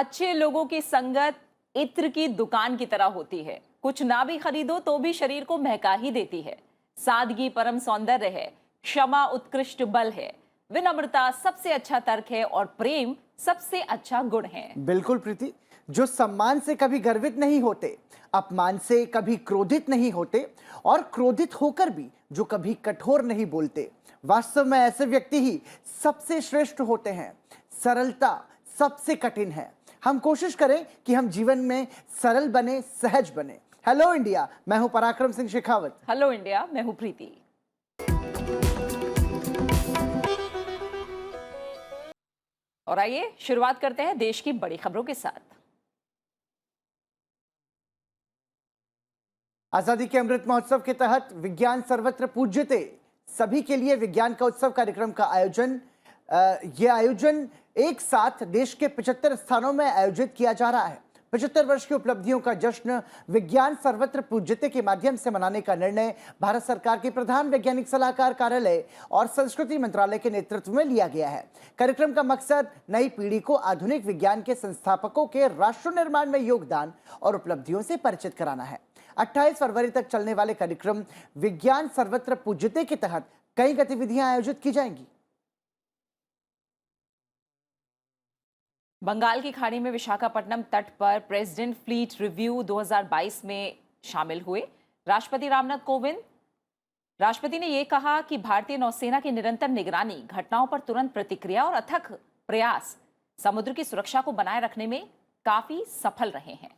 अच्छे लोगों की संगत इत्र की दुकान की तरह होती है। कुछ ना भी खरीदो तो भी शरीर को महका ही देती है। सादगी परम सौंदर्य है, क्षमा उत्कृष्ट बल है, विनम्रता सबसे अच्छा तर्क है और प्रेम सबसे अच्छा गुण है। बिल्कुल प्रीति। जो सम्मान से कभी गर्वित नहीं होते, अपमान से कभी क्रोधित नहीं होते और क्रोधित होकर भी जो कभी कठोर नहीं बोलते, वास्तव में ऐसे व्यक्ति ही सबसे श्रेष्ठ होते हैं। सरलता सबसे कठिन है। हम कोशिश करें कि हम जीवन में सरल बने, सहज बने। हेलो इंडिया, मैं हूं पराक्रम सिंह शेखावत। हेलो इंडिया, मैं हूं प्रीति। और आइए शुरुआत करते हैं देश की बड़ी खबरों के साथ। आजादी के अमृत महोत्सव के तहत विज्ञान सर्वत्र पूज्यते सभी के लिए विज्ञान का उत्सव कार्यक्रम का आयोजन ये आयोजन एक साथ देश के 75 स्थानों में आयोजित किया जा रहा है। 75 वर्ष की उपलब्धियों का जश्न विज्ञान सर्वत्र पूज्यते के माध्यम से मनाने का निर्णय भारत सरकार के प्रधान वैज्ञानिक सलाहकार कार्यालय और संस्कृति मंत्रालय के नेतृत्व में लिया गया है। कार्यक्रम का मकसद नई पीढ़ी को आधुनिक विज्ञान के संस्थापकों के राष्ट्र निर्माण में योगदान और उपलब्धियों से परिचित कराना है। 28 फरवरी तक चलने वाले कार्यक्रम विज्ञान सर्वत्र पूज्यते के तहत कई गतिविधियां आयोजित की जाएंगी। बंगाल की खाड़ी में विशाखापट्टनम तट पर प्रेसिडेंट फ्लीट रिव्यू 2022 में शामिल हुए राष्ट्रपति रामनाथ कोविंद। राष्ट्रपति ने यह कहा कि भारतीय नौसेना की निरंतर निगरानी, घटनाओं पर तुरंत प्रतिक्रिया और अथक प्रयास समुद्र की सुरक्षा को बनाए रखने में काफी सफल रहे हैं।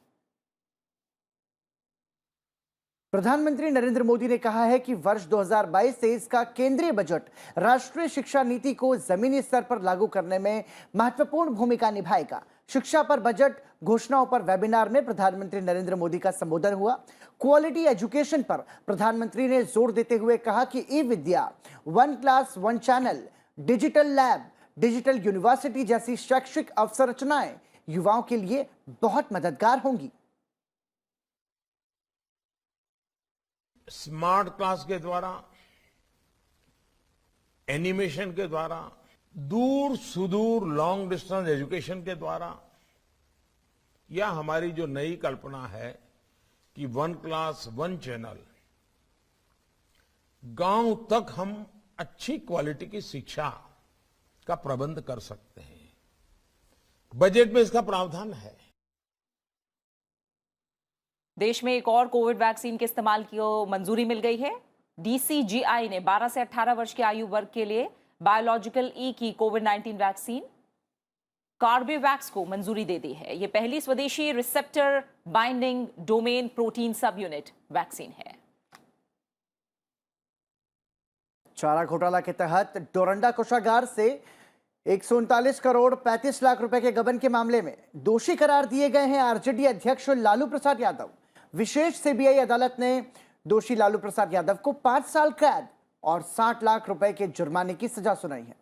प्रधानमंत्री नरेंद्र मोदी ने कहा है कि वर्ष 2022-23 का केंद्रीय बजट राष्ट्रीय शिक्षा नीति को जमीनी स्तर पर लागू करने में महत्वपूर्ण भूमिका निभाएगा। शिक्षा पर बजट घोषणाओं पर वेबिनार में प्रधानमंत्री नरेंद्र मोदी का संबोधन हुआ। क्वालिटी एजुकेशन पर प्रधानमंत्री ने जोर देते हुए कहा कि E Vidya, one class one channel, digital lab, digital university जैसी शैक्षिक अवसंरचनाएं युवाओं के लिए बहुत मददगार होंगी। स्मार्ट क्लास के द्वारा, एनिमेशन के द्वारा, दूर सुदूर लॉन्ग डिस्टेंस एजुकेशन के द्वारा, या हमारी जो नई कल्पना है कि वन क्लास वन चैनल, गांव तक हम अच्छी क्वालिटी की शिक्षा का प्रबंध कर सकते हैं। बजट में इसका प्रावधान है। देश में एक और कोविड वैक्सीन के इस्तेमाल की मंजूरी मिल गई है। डीसीजीआई ने 12 से 18 वर्ष के आयु वर्ग के लिए बायोलॉजिकल ई की कोविड-19 वैक्सीन कार्बेवैक्स को मंजूरी दे दी है। यह पहली स्वदेशी रिसेप्टर बाइंडिंग डोमेन प्रोटीन सब यूनिट वैक्सीन है। चारा घोटाला के तहत डोरंडा कोषागार से 139 करोड़ 35 लाख रुपए के गबन के मामले में दोषी करार दिए गए हैं आरजेडी अध्यक्ष लालू प्रसाद यादव। विशेष सीबीआई अदालत ने दोषी लालू प्रसाद यादव को 5 साल कैद और 60 लाख रुपए के जुर्माने की सजा सुनाई है।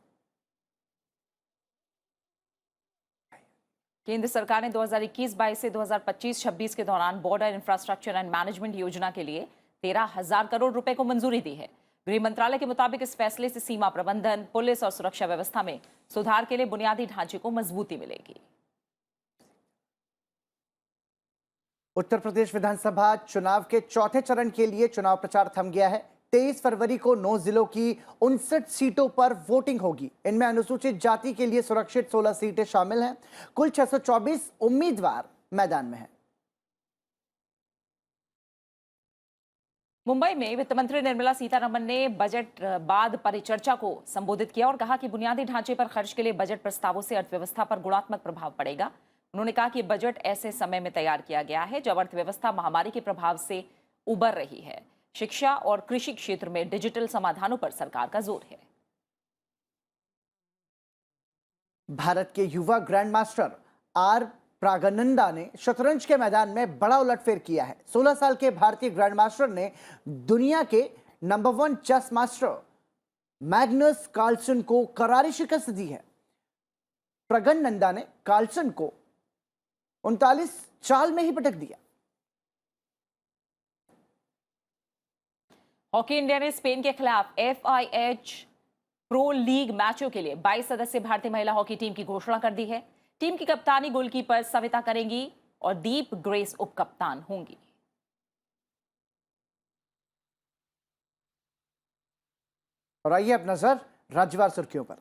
केंद्र सरकार ने 2021-22 से 2025-26 के दौरान बॉर्डर इंफ्रास्ट्रक्चर एंड मैनेजमेंट योजना के लिए 13,000 करोड़ रुपए को मंजूरी दी है। गृह मंत्रालय के मुताबिक इस फैसले से सीमा प्रबंधन, पुलिस और सुरक्षा व्यवस्था में सुधार के लिए बुनियादी ढांचे को मजबूती मिलेगी। उत्तर प्रदेश विधानसभा चुनाव के चौथे चरण के लिए चुनाव प्रचार थम गया है। 23 फरवरी को 9 जिलों की 59 सीटों पर वोटिंग होगी। इनमें अनुसूचित जाति के लिए सुरक्षित 16 सीटें शामिल हैं। कुल 624 उम्मीदवार मैदान में हैं। मुंबई में वित्त मंत्री निर्मला सीतारमण ने बजट बाद परिचर्चा को संबोधित किया और कहा कि बुनियादी ढांचे पर खर्च के लिए बजट प्रस्तावों से अर्थव्यवस्था पर गुणात्मक प्रभाव पड़ेगा। उन्होंने कहा कि बजट ऐसे समय में तैयार किया गया है जब अर्थव्यवस्था महामारी के प्रभाव से उबर रही है। शिक्षा और कृषि क्षेत्र में डिजिटल समाधानों पर सरकार का जोर है। भारत के युवा ग्रैंड मास्टर आर प्रागनंदा ने शतरंज के मैदान में बड़ा उलटफेर किया है। 16 साल के भारतीय ग्रैंड मास्टर ने दुनिया के number 1 chess master Magnus Carlsen को करारी शिकस्त दी है। प्रगनंदा ने कार्लसन को 39 चाल में ही पटक दिया। हॉकी इंडिया ने स्पेन के खिलाफ FIH प्रो लीग मैचों के लिए 22 सदस्यीय भारतीय महिला हॉकी टीम की घोषणा कर दी है। टीम की कप्तानी गोलकीपर सविता करेंगी और दीप ग्रेस उप कप्तान होंगी। और आइए अब नजर राज्यवार सुर्खियों पर।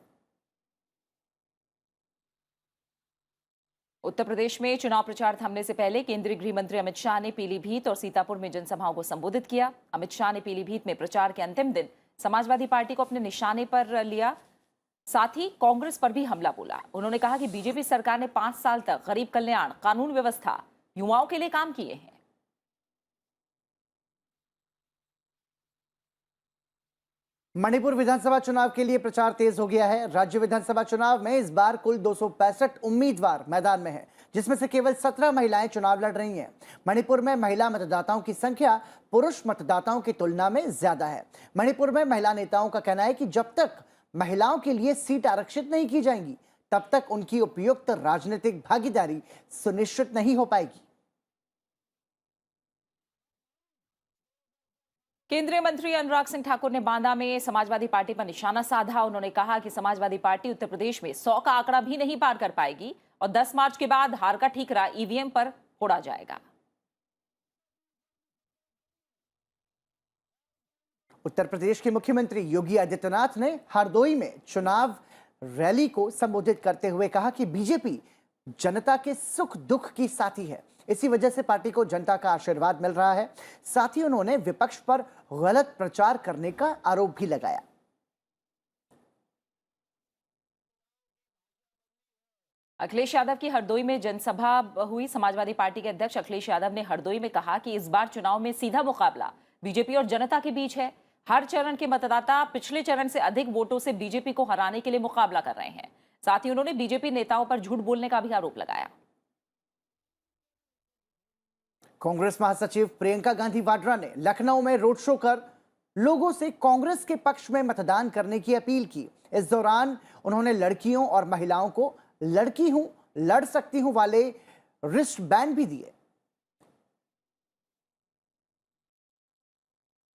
उत्तर प्रदेश में चुनाव प्रचार थमने से पहले केंद्रीय गृह मंत्री अमित शाह ने पीलीभीत और सीतापुर में जनसभाओं को संबोधित किया। अमित शाह ने पीलीभीत में प्रचार के अंतिम दिन समाजवादी पार्टी को अपने निशाने पर लिया, साथ ही कांग्रेस पर भी हमला बोला। उन्होंने कहा कि बीजेपी सरकार ने 5 साल तक गरीब कल्याण, कानून व्यवस्था, युवाओं के लिए काम किए हैं। मणिपुर विधानसभा चुनाव के लिए प्रचार तेज हो गया है। राज्य विधानसभा चुनाव में इस बार कुल 265 उम्मीदवार मैदान में हैं, जिसमें से केवल 17 महिलाएं चुनाव लड़ रही हैं। मणिपुर में महिला मतदाताओं की संख्या पुरुष मतदाताओं की तुलना में ज्यादा है। मणिपुर में महिला नेताओं का कहना है कि जब तक महिलाओं के लिए सीट आरक्षित नहीं की जाएंगी, तब तक उनकी उपयुक्त राजनीतिक भागीदारी सुनिश्चित नहीं हो पाएगी। केंद्रीय मंत्री अनुराग सिंह ठाकुर ने बांदा में समाजवादी पार्टी पर निशाना साधा। उन्होंने कहा कि समाजवादी पार्टी उत्तर प्रदेश में 100 का आंकड़ा भी नहीं पार कर पाएगी और 10 मार्च के बाद हार का ठीकरा ईवीएम पर फोड़ा जाएगा। उत्तर प्रदेश के मुख्यमंत्री योगी आदित्यनाथ ने हरदोई में चुनाव रैली को संबोधित करते हुए कहा कि बीजेपी जनता के सुख दुख की साथी है, इसी वजह से पार्टी को जनता का आशीर्वाद मिल रहा है। साथ ही उन्होंने विपक्ष पर गलत प्रचार करने का आरोप भी लगाया। अखिलेश यादव की हरदोई में जनसभा हुई। समाजवादी पार्टी के अध्यक्ष अखिलेश यादव ने हरदोई में कहा कि इस बार चुनाव में सीधा मुकाबला बीजेपी और जनता के बीच है। हर चरण के मतदाता पिछले चरण से अधिक वोटों से बीजेपी को हराने के लिए मुकाबला कर रहे हैं। साथ ही उन्होंने बीजेपी नेताओं पर झूठ बोलने का भी आरोप लगाया। कांग्रेस महासचिव प्रियंका गांधी वाड्रा ने लखनऊ में रोड शो कर लोगों से कांग्रेस के पक्ष में मतदान करने की अपील की। इस दौरान उन्होंने लड़कियों और महिलाओं को लड़की हूं, लड़ सकती हूं वाले रिस्ट बैंड भी दिए।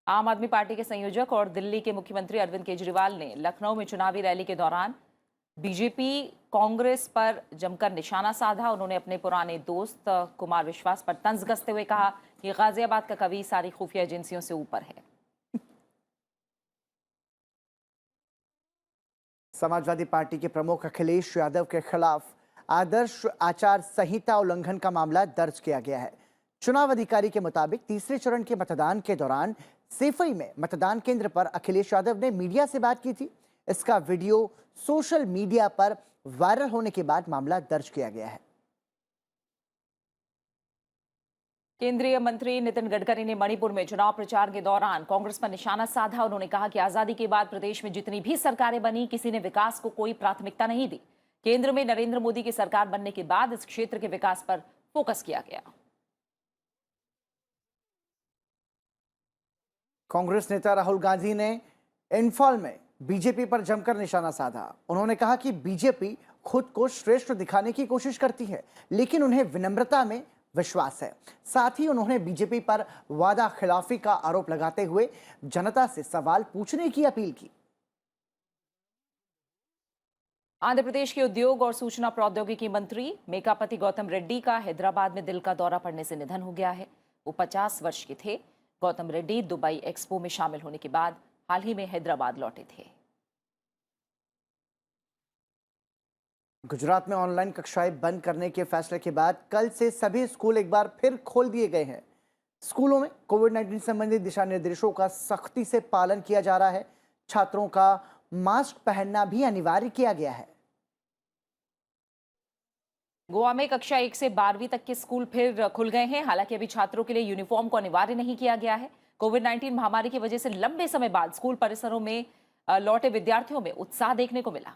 आम आदमी पार्टी के संयोजक और दिल्ली के मुख्यमंत्री अरविंद केजरीवाल ने लखनऊ में चुनावी रैली के दौरान बीजेपी कांग्रेस पर जमकर निशाना साधा। उन्होंने अपने पुराने दोस्त कुमार विश्वास पर तंज कसते हुए कहा कि गाजियाबाद का कवि सारी खुफिया एजेंसियों से ऊपर है। समाजवादी पार्टी के प्रमुख अखिलेश यादव के खिलाफ आदर्श आचार संहिता उल्लंघन का मामला दर्ज किया गया है। चुनाव अधिकारी के मुताबिक तीसरे चरण के मतदान के दौरान सेफई में मतदान केंद्र पर अखिलेश यादव ने मीडिया से बात की थी। इसका वीडियो सोशल मीडिया पर वायरल होने के बाद मामला दर्ज किया गया है। केंद्रीय मंत्री नितिन गडकरी ने मणिपुर में चुनाव प्रचार के दौरान कांग्रेस पर निशाना साधा। उन्होंने कहा कि आजादी के बाद प्रदेश में जितनी भी सरकारें बनी, किसी ने विकास को कोई प्राथमिकता नहीं दी। केंद्र में नरेंद्र मोदी की सरकार बनने के बाद इस क्षेत्र के विकास पर फोकस किया गया। कांग्रेस नेता राहुल गांधी ने इंफॉल में बीजेपी पर जमकर निशाना साधा। उन्होंने कहा कि बीजेपी खुद को श्रेष्ठ दिखाने की कोशिश करती है, लेकिन उन्हें विनम्रता में विश्वास है। साथ ही उन्होंने बीजेपी पर वादा खिलाफी का आरोप लगाते हुए जनता से सवाल पूछने की अपील की। आंध्र प्रदेश के उद्योग और सूचना प्रौद्योगिकी मंत्री मेकापति गौतम रेड्डी का हैदराबाद में दिल का दौरा पड़ने से निधन हो गया है। वो 50 वर्ष के थे। गौतम रेड्डी दुबई एक्सपो में शामिल होने के बाद हाल ही में हैदराबाद लौटे थे। गुजरात में ऑनलाइन कक्षाएं बंद करने के फैसले के बाद कल से सभी स्कूल एक बार फिर खोल दिए गए हैं। स्कूलों में कोविड-19 संबंधी दिशा निर्देशों का सख्ती से पालन किया जा रहा है। छात्रों का मास्क पहनना भी अनिवार्य किया गया है। गोवा में कक्षा 1 से 12वीं तक के स्कूल फिर खुल गए हैं। हालांकि अभी छात्रों के लिए यूनिफॉर्म को अनिवार्य नहीं किया गया है। कोविड-19 महामारी की वजह से लंबे समय बाद स्कूल परिसरों में लौटे विद्यार्थियों में उत्साह देखने को मिला।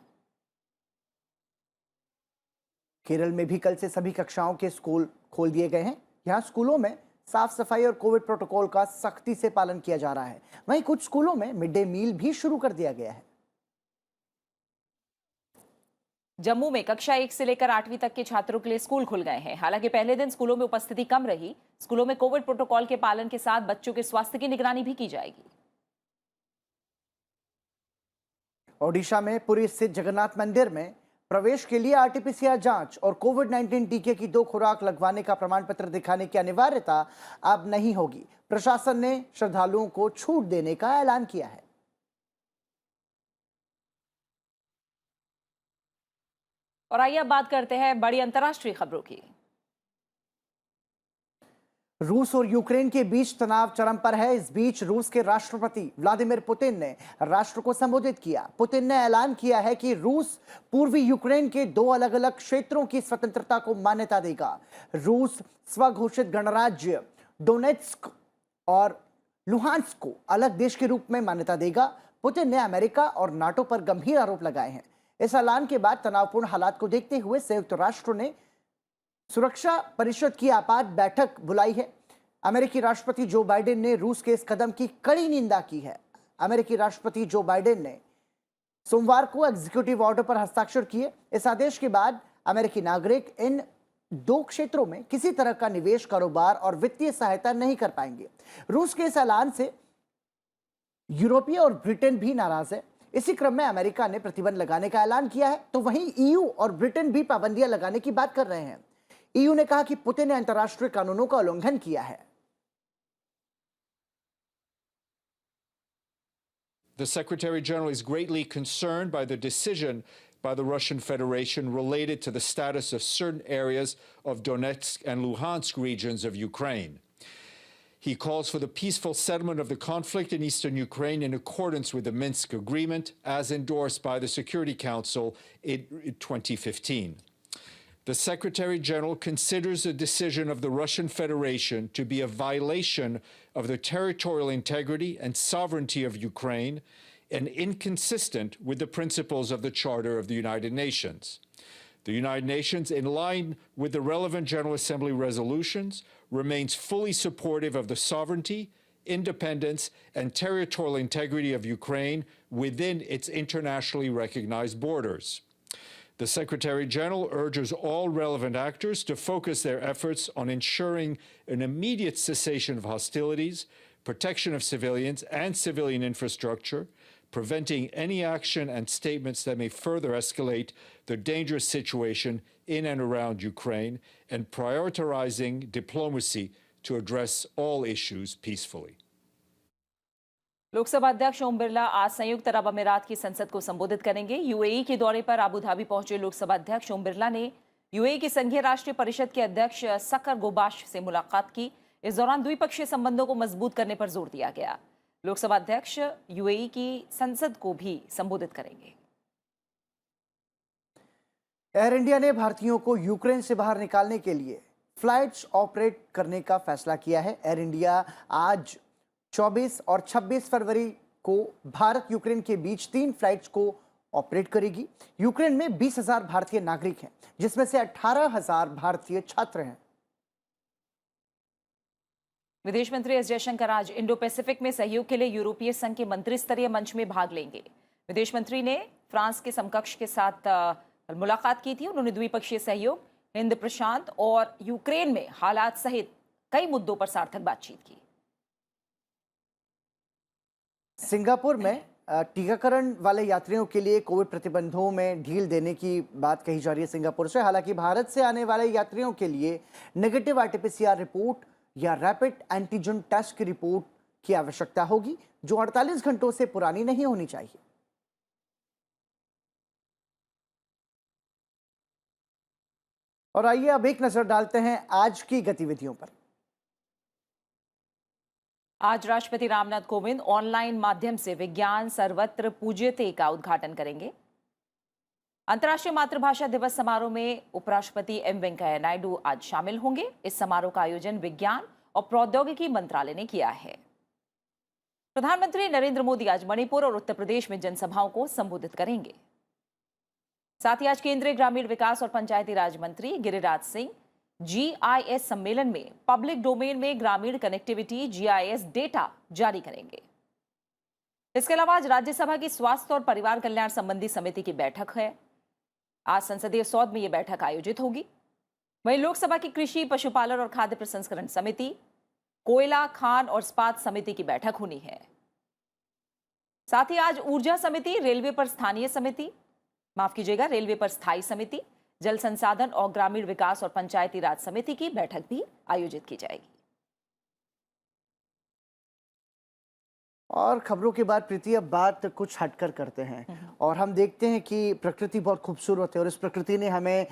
केरल में भी कल से सभी कक्षाओं के स्कूल खोल दिए गए हैं। यहाँ स्कूलों में साफ सफाई और कोविड प्रोटोकॉल का सख्ती से पालन किया जा रहा है। वहीं कुछ स्कूलों में मिड डे मील भी शुरू कर दिया गया है। जम्मू में कक्षा 1 से लेकर 8वीं तक के छात्रों के लिए स्कूल खुल गए हैं। हालांकि पहले दिन स्कूलों में उपस्थिति कम रही। स्कूलों में कोविड प्रोटोकॉल के पालन के साथ बच्चों के स्वास्थ्य की निगरानी भी की जाएगी। ओडिशा में पुरी स्थित जगन्नाथ मंदिर में प्रवेश के लिए आरटीपीसीआर जांच और कोविड-19 टीके की 2 खुराक लगवाने का प्रमाण पत्र दिखाने की अनिवार्यता अब नहीं होगी। प्रशासन ने श्रद्धालुओं को छूट देने का ऐलान किया है। और आइए अब बात करते हैं बड़ी अंतर्राष्ट्रीय खबरों की। रूस और यूक्रेन के बीच तनाव चरम पर है। इस बीच रूस के राष्ट्रपति व्लादिमीर पुतिन ने राष्ट्र को संबोधित किया। पुतिन ने ऐलान किया है कि रूस पूर्वी यूक्रेन के 2 अलग-अलग क्षेत्रों की स्वतंत्रता को मान्यता देगा। रूस स्वघोषित गणराज्य डोनेत्स्क और लुहांस्क को अलग देश के रूप में मान्यता देगा। पुतिन ने अमेरिका और नाटो पर गंभीर आरोप लगाए हैं। इस ऐलान के बाद तनावपूर्ण हालात को देखते हुए संयुक्त राष्ट्र ने सुरक्षा परिषद की आपात बैठक बुलाई है। अमेरिकी राष्ट्रपति जो बाइडेन ने रूस के इस कदम की कड़ी निंदा की है। अमेरिकी राष्ट्रपति जो बाइडेन ने सोमवार को एग्जीक्यूटिव ऑर्डर पर हस्ताक्षर किए। इस आदेश के बाद अमेरिकी नागरिक इन 2 क्षेत्रों में किसी तरह का निवेश, कारोबार और वित्तीय सहायता नहीं कर पाएंगे। रूस के इस ऐलान से यूरोपीय और ब्रिटेन भी नाराज है। इसी क्रम में अमेरिका ने प्रतिबंध लगाने का ऐलान किया है, तो वहीं ईयू और ब्रिटेन भी पाबंदियां लगाने की बात कर रहे हैं। ईयू ने कहा कि पुतिन ने अंतर्राष्ट्रीय कानूनों का उल्लंघन किया है। The Secretary General is greatly concerned by the decision by the Russian Federation related to the status of certain areas of Donetsk and Luhansk regions of Ukraine. He calls for the peaceful settlement of the conflict in eastern Ukraine in accordance with the Minsk Agreement, as endorsed by the Security Council in 2015. The Secretary General considers the decision of the Russian Federation to be a violation of the territorial integrity and sovereignty of Ukraine and inconsistent with the principles of the Charter of the United Nations. The United Nations, in line with the relevant General Assembly resolutions, remains fully supportive of the sovereignty, independence, and territorial integrity of Ukraine within its internationally recognized borders. The Secretary General urges all relevant actors to focus their efforts on ensuring an immediate cessation of hostilities, protection of civilians and civilian infrastructure, preventing any action and statements that may further escalate the dangerous situation in and around Ukraine, and prioritizing diplomacy to address all issues peacefully. Lok Sabha अध्यक्ष ओम बिरला आज संयुक्त अरब अमीरात की संसद को संबोधित करेंगे। UAE के दौरे पर अबू धाबी पहुंचे लोकसभा अध्यक्ष ओम बिरला ने यूएई की संघीय राष्ट्रीय परिषद के अध्यक्ष सकर गोबाश से मुलाकात की। इस दौरान द्विपक्षीय संबंधों को मजबूत करने पर जोर दिया गया। लोकसभा अध्यक्ष यूएई की संसद को भी संबोधित करेंगे। एयर इंडिया ने भारतीयों को यूक्रेन से बाहर निकालने के लिए फ्लाइट्स ऑपरेट करने का फैसला किया है। एयर इंडिया आज 24 और 26 फरवरी को भारत यूक्रेन के बीच 3 फ्लाइट्स को ऑपरेट करेगी। यूक्रेन में 20,000 भारतीय नागरिक हैं, जिसमें से 18,000 भारतीय छात्र हैं। विदेश मंत्री एस जयशंकर आज इंडो पैसिफिक में सहयोग के लिए यूरोपीय संघ के मंत्री स्तरीय मंच में भाग लेंगे। विदेश मंत्री ने फ्रांस के समकक्ष के साथ मुलाकात की थी। उन्होंने द्विपक्षीय सहयोग, हिंद प्रशांत और यूक्रेन में हालात सहित कई मुद्दों पर सार्थक बातचीत की। सिंगापुर में टीकाकरण वाले यात्रियों के लिए कोविड प्रतिबंधों में ढील देने की बात कही जा रही है सिंगापुर से। हालांकि भारत से आने वाले यात्रियों के लिए नेगेटिव आरटीपीसीआर रिपोर्ट या रैपिड एंटीजन टेस्ट की रिपोर्ट की आवश्यकता होगी, जो 48 घंटों से पुरानी नहीं होनी चाहिए। और आइए अब एक नजर डालते हैं आज की गतिविधियों पर। आज राष्ट्रपति रामनाथ कोविंद ऑनलाइन माध्यम से विज्ञान सर्वत्र पूज्यते का उद्घाटन करेंगे। अंतर्राष्ट्रीय मातृभाषा दिवस समारोह में उपराष्ट्रपति एम वेंकैया नायडू आज शामिल होंगे। इस समारोह का आयोजन विज्ञान और प्रौद्योगिकी मंत्रालय ने किया है। प्रधानमंत्री नरेंद्र मोदी आज मणिपुर और उत्तर प्रदेश में जनसभाओं को संबोधित करेंगे। साथ ही आज केंद्रीय ग्रामीण विकास और पंचायती राज मंत्री गिरिराज सिंह जीआईएस सम्मेलन में पब्लिक डोमेन में ग्रामीण कनेक्टिविटी जीआईएस डेटा जारी करेंगे। इसके अलावा आज राज्यसभा की स्वास्थ्य और परिवार कल्याण संबंधी समिति की बैठक है। आज संसदीय सौध में यह बैठक आयोजित होगी। वहीं लोकसभा की कृषि, पशुपालन और खाद्य प्रसंस्करण समिति, कोयला, खान और इस्पात समिति की बैठक होनी है। साथ ही आज ऊर्जा समिति, रेलवे पर स्थानीय समिति, माफ कीजिएगा, रेलवे पर स्थायी समिति, जल संसाधन और ग्रामीण विकास और पंचायती राज समिति की बैठक भी आयोजित की जाएगी। और खबरों के बाद प्रीति अब बात कुछ हटकर करते हैं और हम देखते हैं कि प्रकृति बहुत खूबसूरत है और इस प्रकृति ने हमें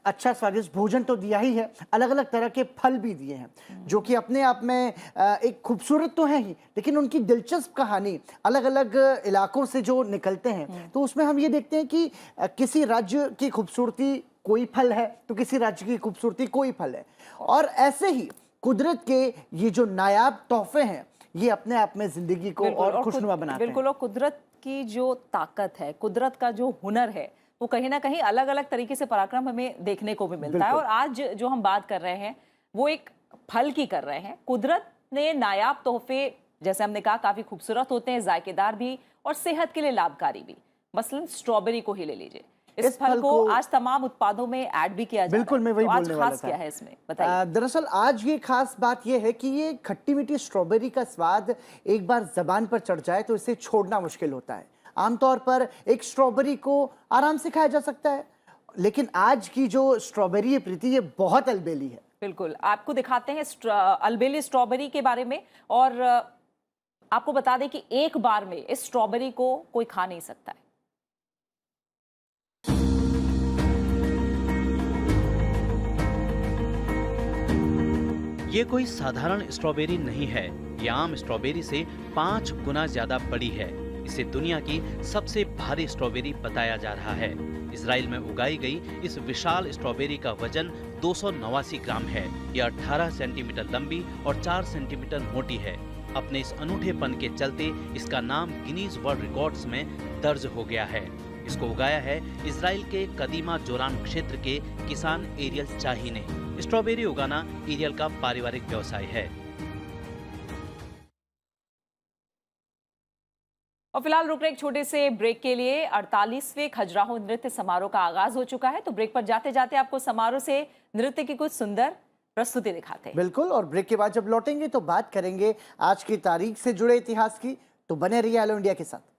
अच्छा स्वादिष्ट भोजन तो दिया ही है, अलग अलग तरह के फल भी दिए हैं जो कि अपने आप में एक खूबसूरत तो है ही, लेकिन उनकी दिलचस्प कहानी अलग अलग इलाकों से जो निकलते हैं तो उसमें हम ये देखते हैं कि किसी राज्य की खूबसूरती कोई फल है तो किसी राज्य की खूबसूरती कोई फल है। और ऐसे ही कुदरत के ये जो नायाब तोहफे हैं ये अपने आप में जिंदगी को और खुशनुमा बनाते हैं। बिल्कुल, और कुदरत की जो ताकत है, कुदरत का जो हुनर है, वो कहीं ना कहीं अलग अलग तरीके से पराक्रम हमें देखने को भी मिलता है। और आज जो हम बात कर रहे हैं वो एक फल की कर रहे हैं। कुदरत ने नायाब तोहफे, जैसे हमने कहा, काफी खूबसूरत होते हैं, जायकेदार भी और सेहत के लिए लाभकारी भी। मसलन स्ट्रॉबेरी को ही ले लीजिए, इस फल को आज तमाम उत्पादों में ऐड भी किया जा रहा है। बिल्कुल, मैं वही बोलने वाला था। क्या है इसमें बताइए। दरअसल आज ये खास बात ये है कि ये खट्टी मीठी स्ट्रॉबेरी का स्वाद एक बार जबान पर चढ़ जाए तो इसे छोड़ना मुश्किल होता है। आमतौर पर एक स्ट्रॉबेरी को आराम से खाया जा सकता है, लेकिन आज की जो स्ट्रॉबेरी है प्रीति, ये बहुत अलबेली है। बिल्कुल, आपको दिखाते हैं अलबेली स्ट्रॉबेरी के बारे में। और आपको बता दें कि एक बार में इस स्ट्रॉबेरी को कोई खा नहीं सकता है। ये कोई साधारण स्ट्रॉबेरी नहीं है, ये आम स्ट्रॉबेरी से 5 गुना ज्यादा बड़ी है। इसे दुनिया की सबसे भारी स्ट्रॉबेरी बताया जा रहा है। इजराइल में उगाई गई इस विशाल स्ट्रॉबेरी का वजन 289 ग्राम है। यह 18 सेंटीमीटर लंबी और 4 सेंटीमीटर मोटी है। अपने इस अनूठेपन के चलते इसका नाम गिनीज वर्ल्ड रिकॉर्ड्स में दर्ज हो गया है। इसको उगाया है इजराइल के कदीमा जोरान क्षेत्र के किसान एरियल चाही ने। स्ट्रॉबेरी उगाना एरियल का पारिवारिक व्यवसाय है। और फिलहाल रुक रहे एक छोटे से ब्रेक के लिए। 48वें खजुराहो नृत्य समारोह का आगाज हो चुका है, तो ब्रेक पर जाते जाते आपको समारोह से नृत्य की कुछ सुंदर प्रस्तुति दिखाते हैं। बिल्कुल, और ब्रेक के बाद जब लौटेंगे तो बात करेंगे आज की तारीख से जुड़े इतिहास की। तो बने रहिए हेलो इंडिया के साथ।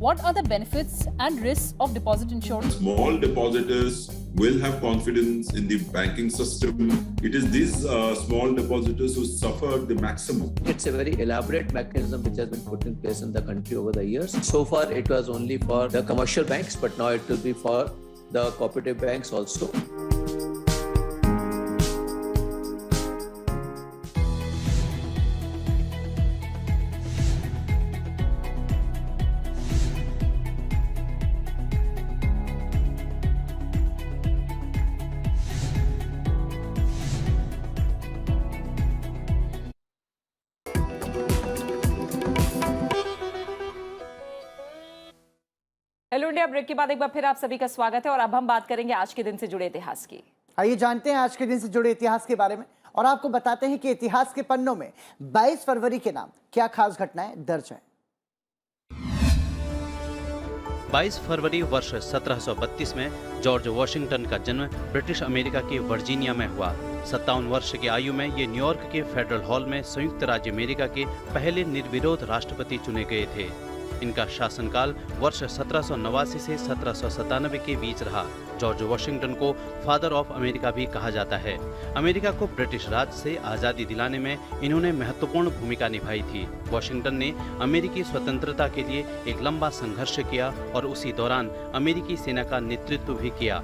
What are the benefits and risks of deposit insurance? Small depositors will have confidence in the banking system. It is these small depositors who suffer the maximum. It's a very elaborate mechanism which has been put in place in the country over the years. So far, it was only for the commercial banks, but now it will be for the cooperative banks also. Hello India break के बाद एक बार फिर आप सभी का स्वागत है और अब हम बात करेंगे आज के दिन से जुड़े इतिहास की। आइए जानते हैं आज के दिन से जुड़े इतिहास के बारे में और आपको बताते हैं कि इतिहास के पन्नों में 22 फरवरी के नाम क्या खास घटनाएं दर्ज हैं। 22 फरवरी वर्ष 1732 में जॉर्ज वॉशिंगटन का जन्म ब्रिटिश अमेरिका के वर्जीनिया में हुआ। 57 वर्ष की आयु में ये न्यूयॉर्क के फेडरल हॉल में संयुक्त राज्य अमेरिका के पहले निर्विरोध राष्ट्रपति चुने गए थे। इनका शासनकाल वर्ष 1789 से 1797 के बीच रहा। जॉर्ज वॉशिंगटन को फादर ऑफ अमेरिका भी कहा जाता है। अमेरिका को ब्रिटिश राज से आज़ादी दिलाने में इन्होंने महत्वपूर्ण भूमिका निभाई थी। वॉशिंगटन ने अमेरिकी स्वतंत्रता के लिए एक लंबा संघर्ष किया और उसी दौरान अमेरिकी सेना का नेतृत्व भी किया।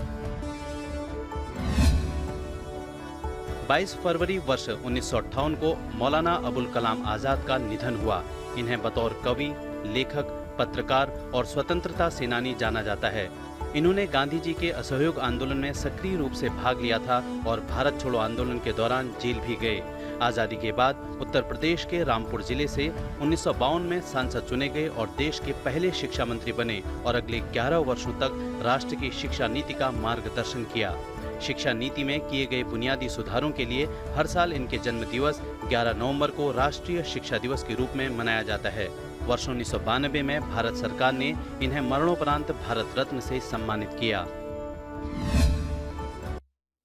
22 फरवरी वर्ष 1958 को मौलाना अबुल कलाम आजाद का निधन हुआ। इन्हें बतौर कवि, लेखक, पत्रकार और स्वतंत्रता सेनानी जाना जाता है। इन्होंने गांधी जी के असहयोग आंदोलन में सक्रिय रूप से भाग लिया था और भारत छोड़ो आंदोलन के दौरान जेल भी गए। आज़ादी के बाद उत्तर प्रदेश के रामपुर जिले से 1952 में सांसद चुने गए और देश के पहले शिक्षा मंत्री बने और अगले 11 वर्षों तक राष्ट्र की शिक्षा नीति का मार्गदर्शन किया। शिक्षा नीति में किए गए बुनियादी सुधारों के लिए हर साल इनके जन्म दिवस 11 नवंबर को राष्ट्रीय शिक्षा दिवस के रूप में मनाया जाता है। वर्ष 1992 में भारत सरकार ने इन्हें मरणोपरांत भारत रत्न से सम्मानित किया।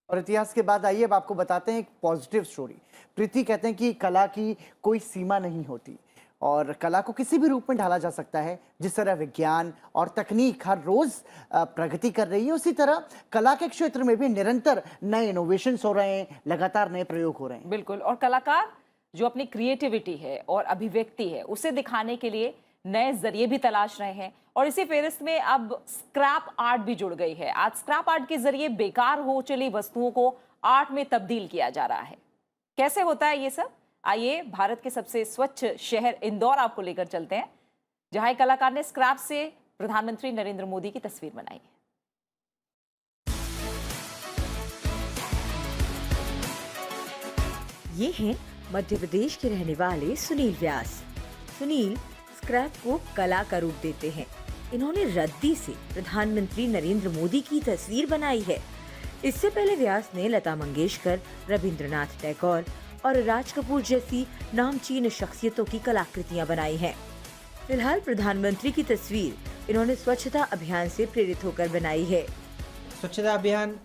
और इतिहास के बाद आइए अब आपको बताते हैं एक पॉजिटिव स्टोरी। प्रीति कहते हैं कि कला की कोई सीमा नहीं होती और कला को किसी भी रूप में ढाला जा सकता है। जिस तरह विज्ञान और तकनीक हर रोज प्रगति कर रही है, उसी तरह कला के क्षेत्र में भी निरंतर नए इनोवेशंस हो रहे हैं, लगातार नए प्रयोग हो रहे हैं। बिल्कुल, और कलाकार जो अपनी क्रिएटिविटी है और अभिव्यक्ति है उसे दिखाने के लिए नए जरिए भी तलाश रहे हैं और इसी फेरिस्त में अब स्क्रैप आर्ट भी जुड़ गई है। आज स्क्रैप आर्ट के जरिए बेकार हो चली वस्तुओं को आर्ट में तब्दील किया जा रहा है। कैसे होता है ये सब? आइए भारत के सबसे स्वच्छ शहर इंदौर आपको लेकर चलते हैं, जहां एक कलाकार ने स्क्रैप से प्रधानमंत्री नरेंद्र मोदी की तस्वीर बनाई है। ये हैं मध्य प्रदेश के रहने वाले सुनील व्यास। सुनील स्क्रैप को कला का रूप देते हैं। इन्होंने रद्दी से प्रधानमंत्री नरेंद्र मोदी की तस्वीर बनाई है। इससे पहले व्यास ने लता मंगेशकर, रविंद्रनाथ टैगोर और राज कपूर जैसी नामचीन शख्सियतों की कलाकृतियां बनाई हैं। फिलहाल प्रधानमंत्री की तस्वीर इन्होंने स्वच्छता अभियान से प्रेरित होकर बनाई है। स्वच्छता अभियान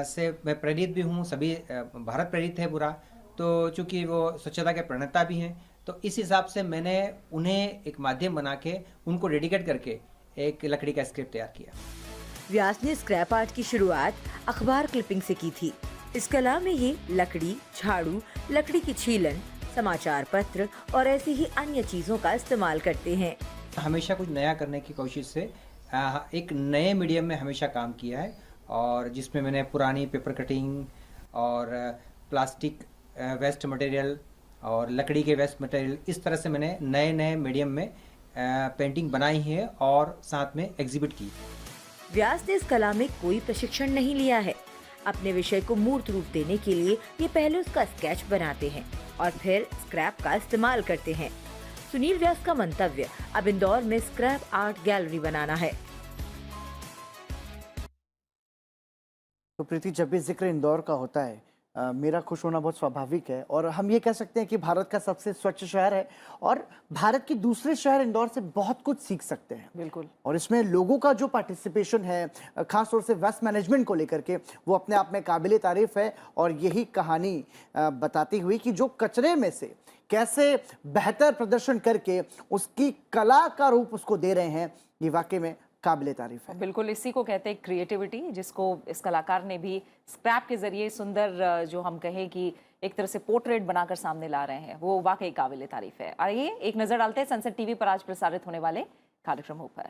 से मैं प्रेरित भी हूँ, सभी भारत प्रेरित है पूरा, तो चूंकि वो स्वच्छता के प्रणेता भी हैं, तो इस हिसाब से मैंने उन्हें एक माध्यम बना के उनको डेडिकेट करके एक लकड़ी का स्क्रिप्ट तैयार किया। व्यास ने स्क्रैप आर्ट की शुरुआत अखबार क्लिपिंग से की थी। इस कला में ये लकड़ी, झाड़ू, लकड़ी की छीलन, समाचार पत्र और ऐसी ही अन्य चीजों का इस्तेमाल करते हैं। हमेशा कुछ नया करने की कोशिश से एक नए मीडियम में हमेशा काम किया है और जिसमें मैंने पुरानी पेपर कटिंग और प्लास्टिक वेस्ट मटेरियल और लकड़ी के वेस्ट मटेरियल, इस तरह से मैंने नए नए मीडियम में पेंटिंग बनाई है और साथ में एग्जिबिट की। व्यास ने इस कला में कोई प्रशिक्षण नहीं लिया है। अपने विषय को मूर्त रूप देने के लिए ये पहले उसका स्केच बनाते हैं और फिर स्क्रैप का इस्तेमाल करते हैं। सुनील व्यास का मंतव्य अब इंदौर में स्क्रैप आर्ट गैलरी बनाना है। तो प्रीति, जब भी जिक्र इंदौर का होता है मेरा खुश होना बहुत स्वाभाविक है और हम ये कह सकते हैं कि भारत का सबसे स्वच्छ शहर है और भारत के दूसरे शहर इंदौर से बहुत कुछ सीख सकते हैं। बिल्कुल। और इसमें लोगों का जो पार्टिसिपेशन है, खास तौर से वेस्ट मैनेजमेंट को लेकर के, वो अपने आप में काबिले तारीफ है। और यही कहानी बताती हुई कि जो कचरे में से कैसे बेहतर प्रदर्शन करके उसकी कला का रूप उसको दे रहे हैं, ये वाकई में काबिले तारीफ है। बिल्कुल, इसी को कहते हैं क्रिएटिविटी, जिसको इस कलाकार ने भी स्क्रैप के जरिए सुंदर, जो हम कहें कि एक तरह से पोर्ट्रेट बनाकर सामने ला रहे हैं, वो वाकई काबिले तारीफ है। आइए एक नजर डालते हैं सनसेट टीवी पर आज प्रसारित होने वाले कार्यक्रमों पर।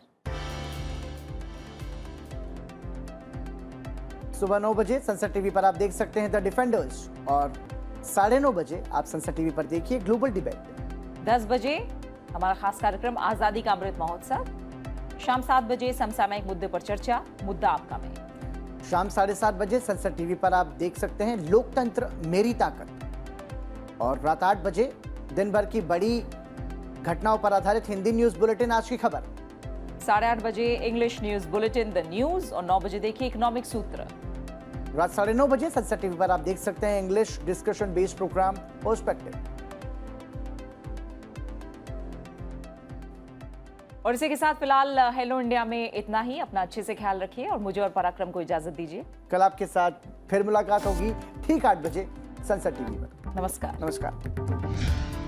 सुबह 9 बजे सनसेट टीवी पर आप देख सकते हैं द डिफेंडर्स और 9:30 बजे आप सनसेट टीवी पर देखिए ग्लोबल डिबेट। 10 बजे हमारा खास कार्यक्रम आजादी का अमृत महोत्सव। शाम 7 बजे समसामयिक मुद्दे पर चर्चा, मुद्दा आपका में। शाम 7:30 बजे सनसेट टीवी पर आप देख सकते हैं लोकतंत्र मेरी ताकत। और रात 8 बजे दिन भर की बड़ी घटनाओं पर आधारित हिंदी न्यूज बुलेटिन आज की खबर। 8:30 बजे English news bulletin the news और 9 बजे देखिए इकोनॉमिक सूत्र। रात 9:30 बजे सनसेट टीवी पर आप देख सकते हैं English discussion based programme perspective. और इसी के साथ फिलहाल हेलो इंडिया में इतना ही। अपना अच्छे से ख्याल रखिए और मुझे और पराक्रम को इजाजत दीजिए। कल आपके साथ फिर मुलाकात होगी ठीक 8 बजे सनसेट टीवी पर। नमस्कार। नमस्कार।